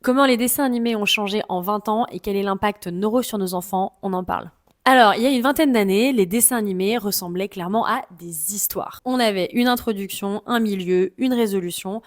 Comment les dessins animés ont changé en 20 ans et quel est l'impact neuro sur nos enfants? On en parle. Alors, il y a une vingtaine d'années, les dessins animés ressemblaient clairement à des histoires. On avait une introduction, un milieu, une résolution,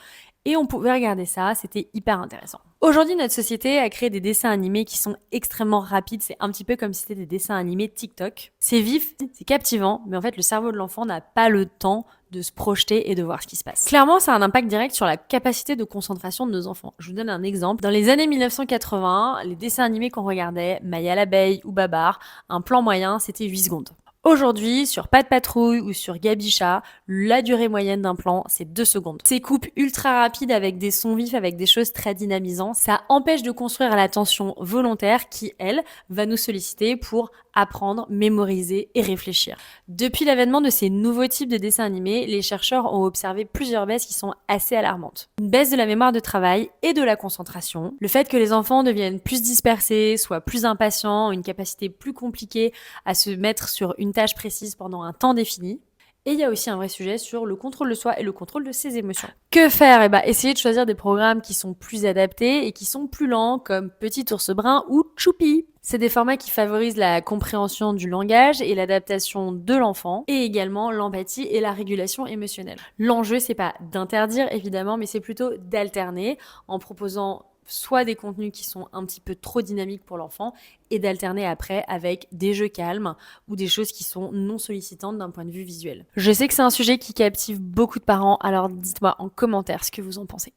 et on pouvait regarder ça, c'était hyper intéressant. Aujourd'hui, notre société a créé des dessins animés qui sont extrêmement rapides, c'est un petit peu comme si c'était des dessins animés TikTok. C'est vif, c'est captivant, mais en fait, le cerveau de l'enfant n'a pas le temps de se projeter et de voir ce qui se passe. Clairement, ça a un impact direct sur la capacité de concentration de nos enfants. Je vous donne un exemple. Dans les années 1980, les dessins animés qu'on regardait, Maya l'abeille ou Babar, un plan moyen, c'était 8 secondes. Aujourd'hui, sur Pat' Patrouille ou sur Gabicha, la durée moyenne d'un plan, c'est 2 secondes. Ces coupes ultra rapides avec des sons vifs, avec des choses très dynamisantes, ça empêche de construire l'attention volontaire qui, elle, va nous solliciter pour apprendre, mémoriser et réfléchir. Depuis l'avènement de ces nouveaux types de dessins animés, les chercheurs ont observé plusieurs baisses qui sont assez alarmantes. Une baisse de la mémoire de travail et de la concentration, le fait que les enfants deviennent plus dispersés, soient plus impatients, une capacité plus compliquée à se mettre sur une tâche précise pendant un temps défini. Et il y a aussi un vrai sujet sur le contrôle de soi et le contrôle de ses émotions. Que faire? Essayer de choisir des programmes qui sont plus adaptés et qui sont plus lents, comme Petit ours brun ou Choupi. C'est des formats qui favorisent la compréhension du langage et l'adaptation de l'enfant, et également l'empathie et la régulation émotionnelle. L'enjeu, c'est pas d'interdire évidemment, mais c'est plutôt d'alterner en proposant soit des contenus qui sont un petit peu trop dynamiques pour l'enfant et d'alterner après avec des jeux calmes ou des choses qui sont non sollicitantes d'un point de vue visuel. Je sais que c'est un sujet qui captive beaucoup de parents, alors dites-moi en commentaire ce que vous en pensez.